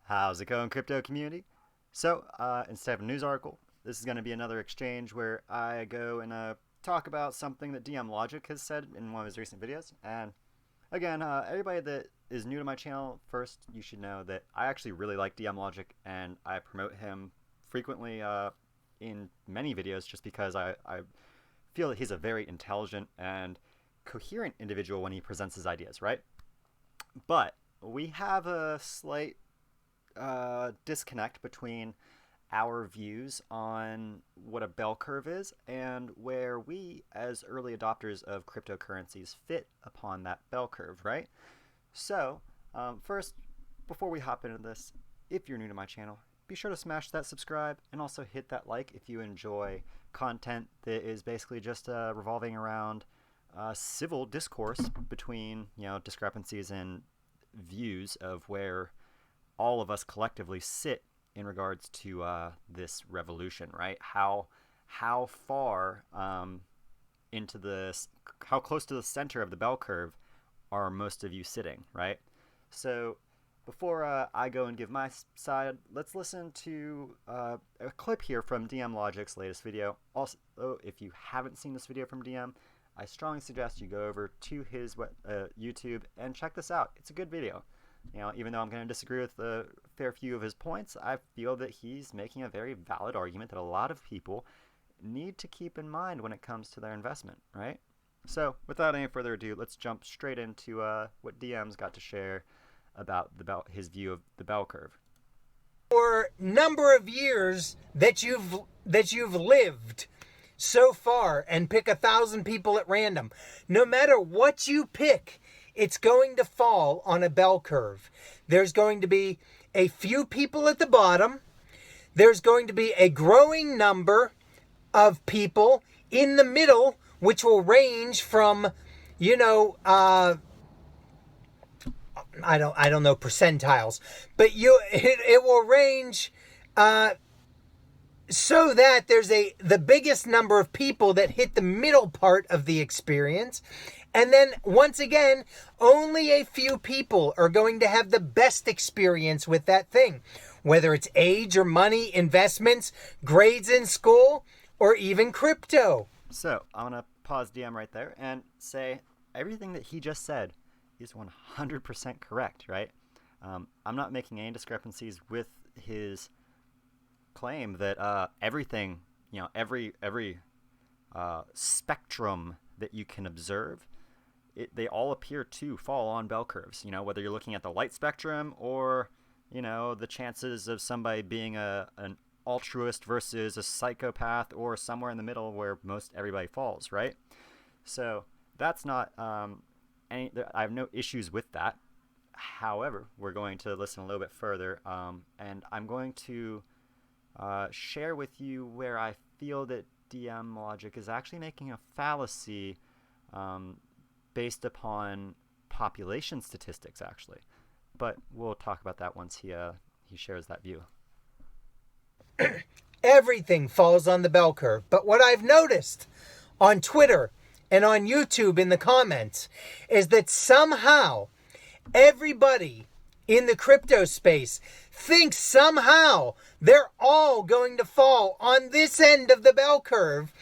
How's it going, crypto community? So, instead of a news article, this is going to be another exchange where I go and talk about something that DM Logic has said in one of his recent videos. And again, everybody that is new to my channel, first, you should know that I actually really like DM Logic and I promote him frequently in many videos just because I feel that he's a very intelligent and coherent individual when he presents his ideas, right? But we have a slight disconnect between our views on what a bell curve is and where we, as early adopters of cryptocurrencies, fit upon that bell curve, right? So, first, before we hop into this, if you're new to my channel, be sure to smash that subscribe and also hit that like if you enjoy content that is basically just revolving around civil discourse between, discrepancies and views of where all of us collectively sit in regards to this revolution, right? How far into this, how close to the center of the bell curve are most of you sitting, right? So before I go and give my side, let's listen to a clip here from DM Logic's latest video. Also, if you haven't seen this video from DM, I strongly suggest you go over to his YouTube and check this out. It's a good video. Even though I'm going to disagree with a fair few of his points, I feel that he's making a very valid argument that a lot of people need to keep in mind when it comes to their investment, right? So, without any further ado, let's jump straight into what DM's got to share about his view of the bell curve. For number of years that you've lived so far, and pick 1,000 people at random. No matter what you pick, it's going to fall on a bell curve. There's going to be a few people at the bottom. There's going to be a growing number of people in the middle, which will range from, I don't know percentiles, but it will range so that there's the biggest number of people that hit the middle part of the experience. And then, once again, only a few people are going to have the best experience with that thing. Whether it's age or money, investments, grades in school, or even crypto. So, I'm going to pause DM right there and say everything that he just said is 100% correct, right? I'm not making any discrepancies with his claim that everything, every spectrum that you can observe, they all appear to fall on bell curves. Whether you're looking at the light spectrum or, the chances of somebody being an altruist versus a psychopath or somewhere in the middle where most everybody falls, right? So that's not I have no issues with that. However, we're going to listen a little bit further, and I'm going to share with you where I feel that DM Logic is actually making a fallacy based upon population statistics, actually. But we'll talk about that once he shares that view. Everything falls on the bell curve. But what I've noticed on Twitter and on YouTube in the comments is that somehow everybody in the crypto space thinks somehow they're all going to fall on this end of the bell curve,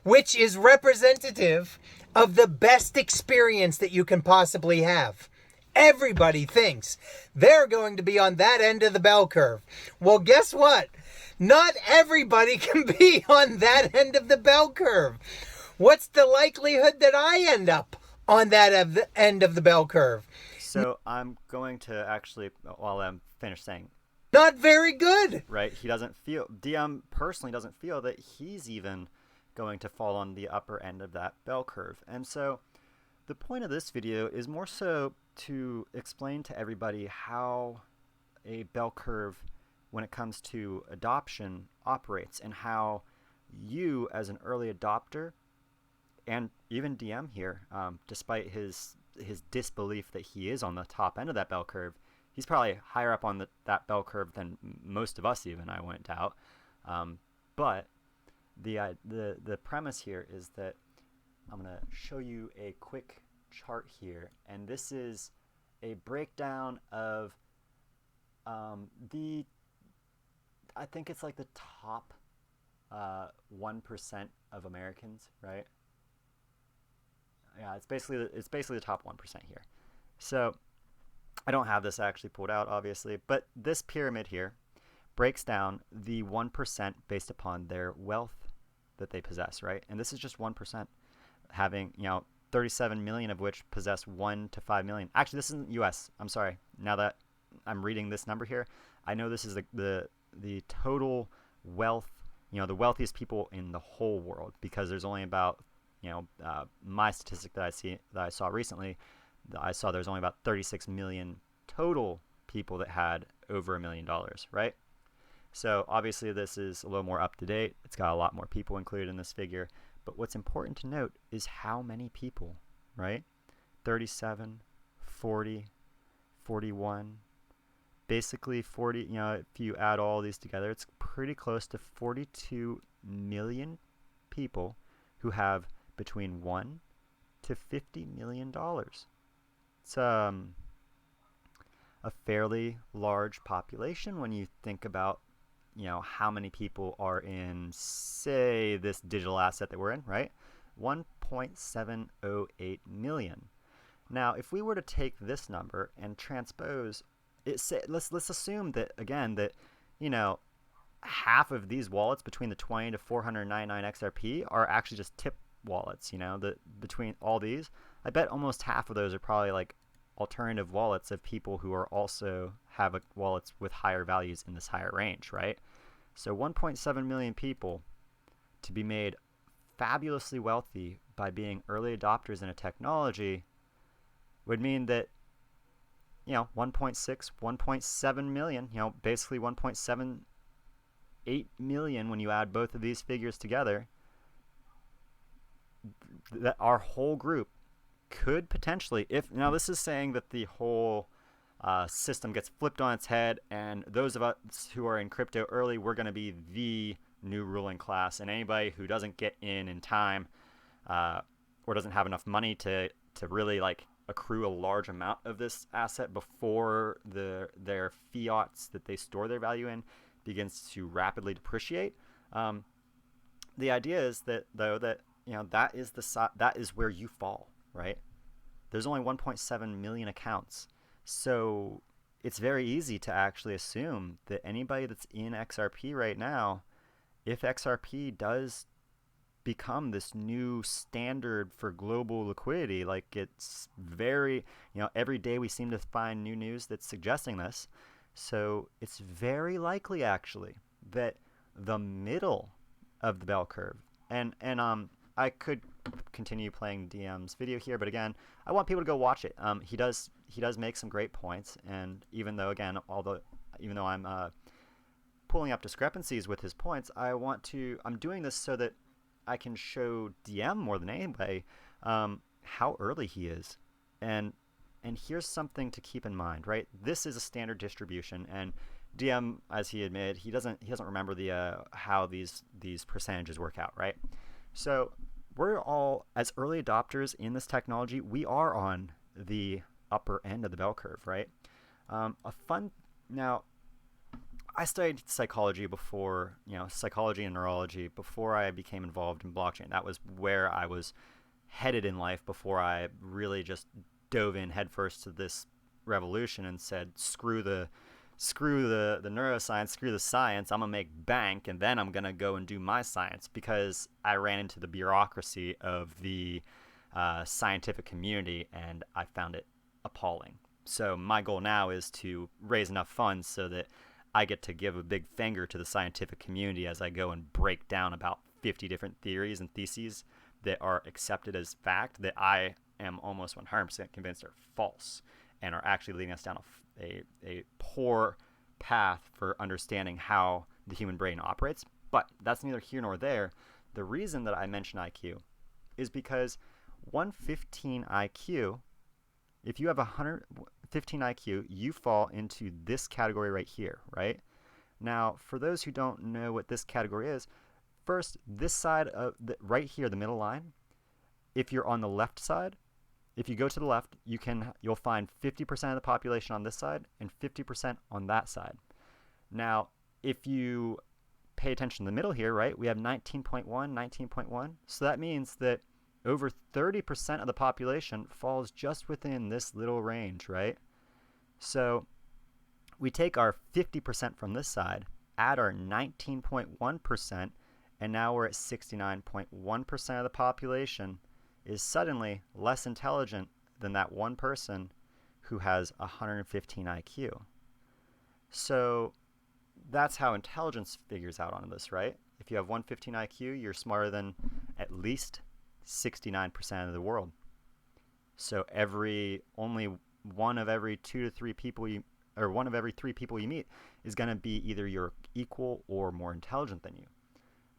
which is representative of the best experience that you can possibly have. Everybody thinks they're going to be on that end of the bell curve. Well, guess what? Not everybody can be on that end of the bell curve. What's the likelihood that I end up on that end of the bell curve? So I'm going to actually, while I'm finished saying, not very good. Right? DM personally doesn't feel that he's even going to fall on the upper end of that bell curve. And so the point of this video is more so to explain to everybody how a bell curve, when it comes to adoption, operates, and how you, as an early adopter, and even DM here, despite his disbelief that he is on the top end of that bell curve, he's probably higher up on that bell curve than most of us even, I wouldn't doubt. But the premise here is that I'm going to show you a quick chart here, and this is a breakdown of The I think it's like the top 1% of Americans, right? Yeah, it's basically the top 1% here. So I don't have this actually pulled out, obviously, but this pyramid here breaks down the 1% based upon their wealth that they possess, right? And this is just 1%, having 37 million of which possess 1 to 5 million. Actually, this isn't U.S. I'm sorry. Now that I'm reading this number here, I know this is the total wealth, the wealthiest people in the whole world, because there's only about, my statistic that I saw recently, I saw there's only about 36 million total people that had over $1 million, right? So obviously this is a little more up to date. It's got a lot more people included in this figure. But what's important to note is how many people, right? 37, 40, 41, basically 40, if you add all these together, it's pretty close to 42 million people who have between $1 to $50 million. It's a fairly large population when you think about how many people are in, say, this digital asset that we're in, right? 1.708 million. Now, if we were to take this number and transpose it, let's assume that again that half of these wallets between the 20 to 499 XRP are actually just tip wallets. That between all these, I bet almost half of those are probably like alternative wallets of people who are also have wallets with higher values in this higher range, right? So 1.7 million people to be made fabulously wealthy by being early adopters in a technology would mean that 1.6, 1.7 million, basically 1.78 million when you add both of these figures together, that our whole group could potentially, if now this is saying that the whole system gets flipped on its head, and those of us who are in crypto early, we're going to be the new ruling class, and anybody who doesn't get in time or doesn't have enough money to really like accrue a large amount of this asset before their fiats that they store their value in begins to rapidly depreciate. The idea is that though that that is where you fall, right? There's only 1.7 million accounts. So it's very easy to actually assume that anybody that's in XRP right now, if XRP does become this new standard for global liquidity, like it's very, every day we seem to find new news that's suggesting this. So it's very likely actually that the middle of the bell curve, and I could continue playing DM's video here, but again, I want people to go watch it. He does make some great points, and even though I'm pulling up discrepancies with his points, I'm doing this so that I can show DM more than anybody how early he is, and here's something to keep in mind, right? This is a standard distribution, and DM, as he admitted, he doesn't remember the how these percentages work out, right? So we're all, as early adopters in this technology, we are on the upper end of the bell curve, right? Now, I studied psychology before, psychology and neurology before I became involved in blockchain. That was where I was headed in life before I really just dove in headfirst to this revolution and said, screw the neuroscience, screw the science, I'm gonna make bank, and then I'm gonna go and do my science, because I ran into the bureaucracy of the scientific community and I found it appalling. So my goal now is to raise enough funds so that I get to give a big finger to the scientific community as I go and break down about 50 different theories and theses that are accepted as fact that I am almost 100% convinced are false and are actually leading us down a poor path for understanding how the human brain operates. But that's neither here nor there. The reason that I mention IQ is because 115 IQ, if you have 115 IQ, you fall into this category right here, right? Now, for those who don't know what this category is, first, this side of right here, the middle line, if you're on the left side, if you go to the left, you'll find 50% of the population on this side and 50% on that side. Now, if you pay attention to the middle here, right, we have 19.1, 19.1. So that means that over 30% of the population falls just within this little range, right? So we take our 50% from this side, add our 19.1%, and now we're at 69.1% of the population is suddenly less intelligent than that one person who has 115 IQ. So that's how intelligence figures out on this, right? If you have 115 IQ, you're smarter than at least 69% of the world. So only one of every three people you meet is going to be either your equal or more intelligent than you.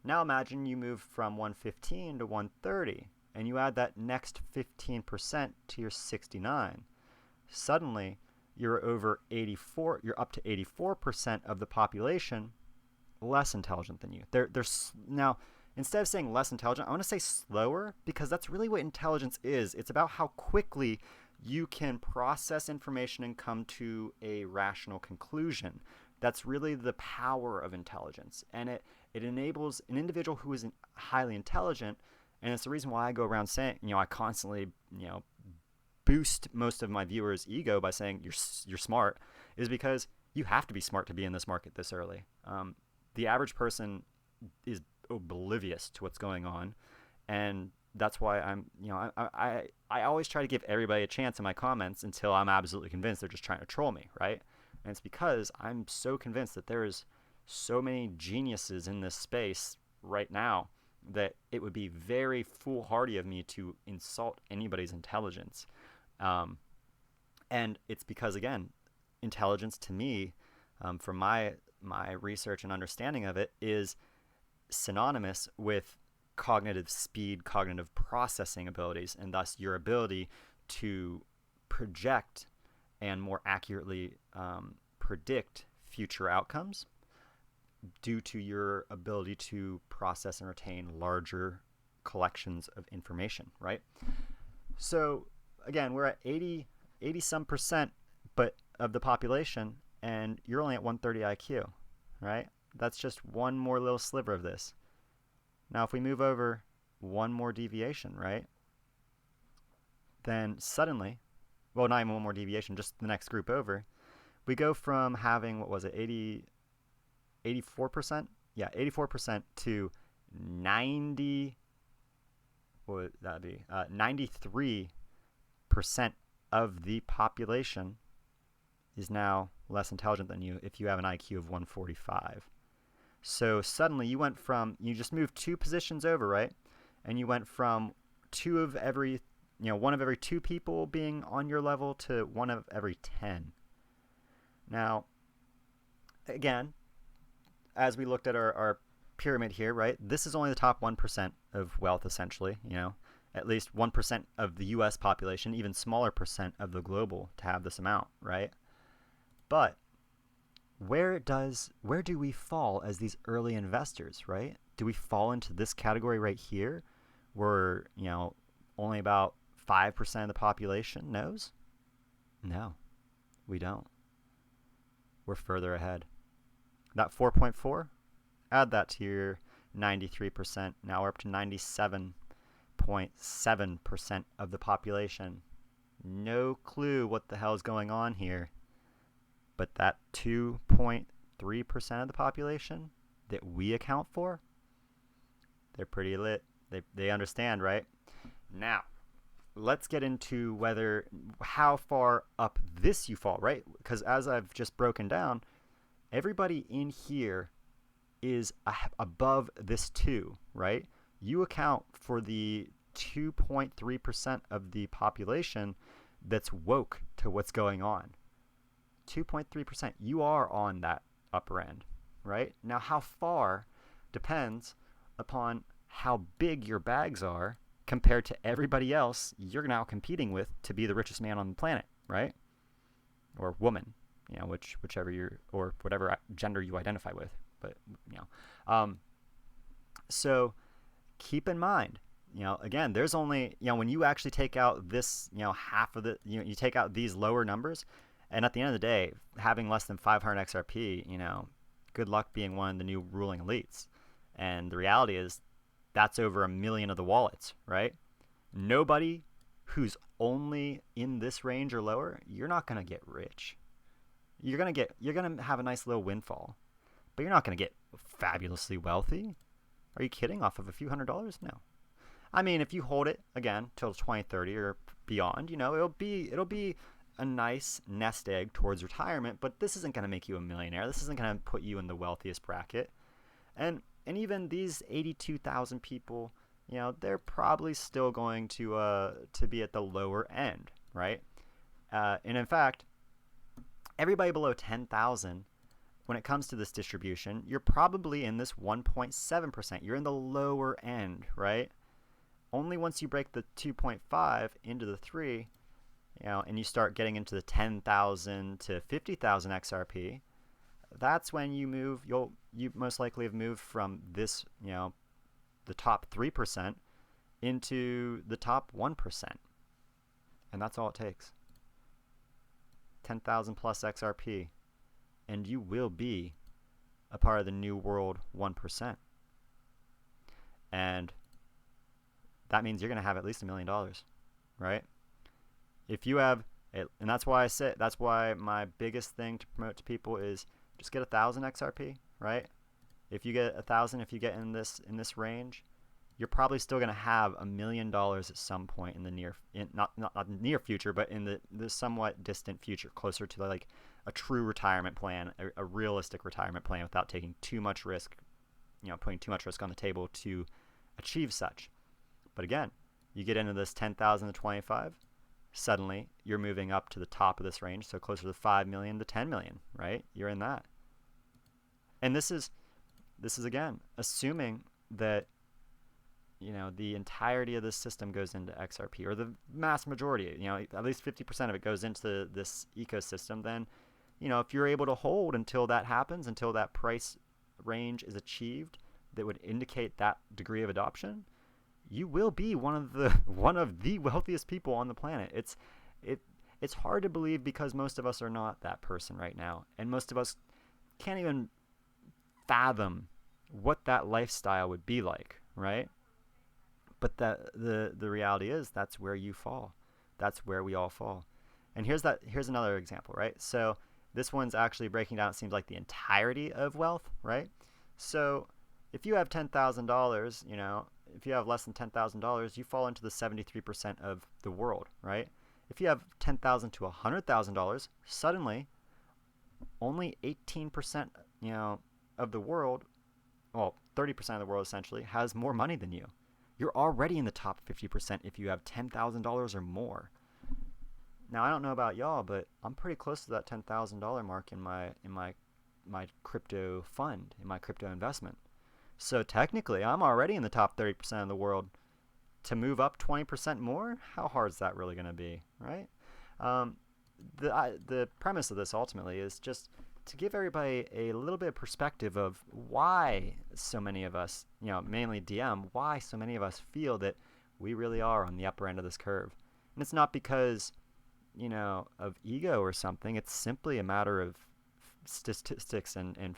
Now imagine you move from 115 to 130, and you add that next 15% to your 69. Suddenly, you're up to 84% of the population less intelligent than you. Now, instead of saying less intelligent, I want to say slower, because that's really what intelligence is. It's about how quickly you can process information and come to a rational conclusion. That's really the power of intelligence. And it enables an individual who is highly intelligent, and it's the reason why I go around saying, I constantly, boost most of my viewers' ego by saying you're smart, is because you have to be smart to be in this market this early. The average person is oblivious to what's going on, and that's why I always try to give everybody a chance in my comments until I'm absolutely convinced they're just trying to troll me, right? And it's because I'm so convinced that there is so many geniuses in this space right now that it would be very foolhardy of me to insult anybody's intelligence. And it's because, again, intelligence to me, from my research and understanding of it, is synonymous with cognitive speed, cognitive processing abilities, and thus your ability to project and more accurately predict future outcomes due to your ability to process and retain larger collections of information, right? So again, we're at 80 some percent but of the population, and you're only at 130 IQ, right? That's just one more little sliver of this. Now, if we move over one more deviation, right, then suddenly, well, not even one more deviation, just the next group over, we go from having, 84%? Yeah, 84% to 90, what would that be? 93% of the population is now less intelligent than you if you have an IQ of 145. So suddenly you just moved 2 positions over, right? And you went from one of every 2 people being on your level to 1 of every 10. Now, again, as we looked at our pyramid here, right? This is only the top 1% of wealth, essentially, at least 1% of the US population, even smaller percent of the global to have this amount, right? But where do we fall as these early investors, right? Do we fall into this category right here where, only about 5% of the population knows? No, we don't. We're further ahead. That 4.4, add that to your 93%. Now we're up to 97.7% of the population. No clue what the hell is going on here. But that 2.3% of the population that we account for, they're pretty lit. They understand, right? Now, let's get into how far up this you fall, right? Because as I've just broken down, everybody in here is above this 2, right? You account for the 2.3% of the population that's woke to what's going on. 2.3%. You are on that upper end, right? Now, how far depends upon how big your bags are compared to everybody else you're now competing with to be the richest man on the planet, right? Or woman, whichever or whatever gender you identify with. But, so keep in mind, again, there's only, when you actually take out this, half of the, you take out these lower numbers, and at the end of the day, having less than 500 XRP, good luck being one of the new ruling elites. And the reality is that's over 1 million of the wallets, right? Nobody who's only in this range or lower, you're not going to get rich. You're going to have a nice little windfall, but you're not going to get fabulously wealthy. Are you kidding? Off of a few $100s? No. I mean, if you hold it again till 2030 or beyond, it'll be a nice nest egg towards retirement, but this isn't going to make you a millionaire. This isn't going to put you in the wealthiest bracket. And even these 82,000 people, they're probably still going to be at the lower end, right? And in fact, everybody below 10,000, when it comes to this distribution, you're probably in this 1.7%. You're in the lower end, right? Only once you break the 2.5 into the 3, and you start getting into the 10,000 to 50,000 XRP, that's when you move. You most likely have moved from this, the top 3% into the top 1%, and that's all it takes. 10,000 plus XRP, and you will be a part of the new world 1%. And that means you're going to have at least $1 million, right? If you have, and that's why my biggest thing to promote to people is just get 1,000 XRP, right? If you get 1,000, if you get in this range, you're probably still going to have $1 million at some point in the not near future, but in the somewhat distant future, closer to like a true retirement plan, a realistic retirement plan without taking too much risk, putting too much risk on the table to achieve such. But again, you get into this 10,000 to 25, suddenly you're moving up to the top of this range, so closer to 5 million to 10 million, right? You're in that. And this is again assuming that the entirety of this system goes into XRP, or the mass majority, at least 50% of it goes into this ecosystem. Then, if you're able to hold until that happens, until that price range is achieved that would indicate that degree of adoption, you will be one of the wealthiest people on the planet. It's hard to believe because most of us are not that person right now, and most of us can't even fathom what that lifestyle would be like, right? But the reality is that's where you fall. That's where we all fall. And here's another example, right? So this one's actually breaking down, it seems like, the entirety of wealth, right? So if you have $10,000, if you have less than $10,000, you fall into the 73% of the world, right? If you have $10,000 to $100,000, suddenly only 18%, of the world, well, 30% of the world essentially, has more money than you. You're already in the top 50% if you have $10,000 or more. Now, I don't know about y'all, but I'm pretty close to that $10,000 mark in my crypto fund, in my crypto investment. So technically, I'm already in the top 30% of the world. To move up 20% more, how hard is that really going to be, right? The premise of this ultimately is just to give everybody a little bit of perspective of why so many of us, mainly DM, why so many of us feel that we really are on the upper end of this curve. And it's not because, of ego or something. It's simply a matter of statistics and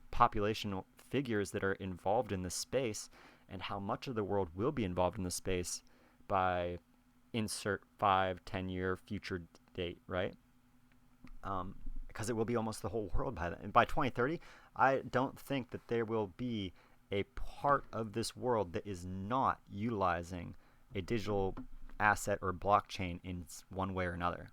population figures that are involved in this space, and how much of the world will be involved in this space by insert 5-10 year future date, right? Because it will be almost the whole world by then. And by 2030, I don't think that there will be a part of this world that is not utilizing a digital asset or blockchain in one way or another,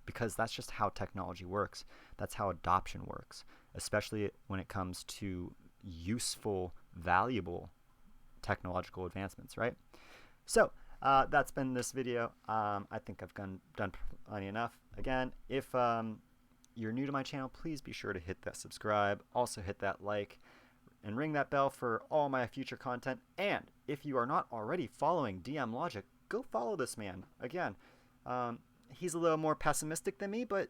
because that's just how technology works. That's how adoption works, especially when it comes to useful, valuable technological advancements, right? So that's been this video. I think I've done plenty enough. Again, if you're new to my channel, please be sure to hit that subscribe, also hit that like, and ring that bell for all my future content. And if you are not already following DM Logic, go follow this man. Again, he's a little more pessimistic than me, but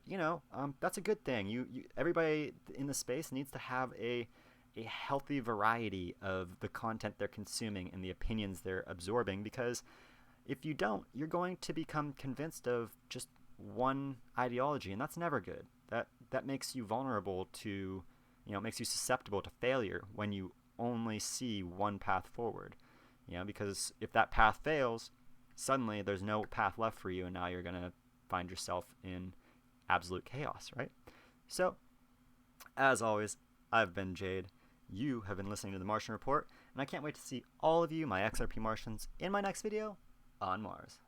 that's a good thing. Everybody in the space needs to have a a healthy variety of the content they're consuming and the opinions they're absorbing, because if you don't, you're going to become convinced of just one ideology, and that's never good. That makes you vulnerable to, makes you susceptible to failure when you only see one path forward. Because if that path fails, suddenly there's no path left for you, and now you're going to find yourself in absolute chaos, right? So, as always, I've been Jade. You have been listening to The Martian Report, and I can't wait to see all of you, my XRP Martians, in my next video on Mars.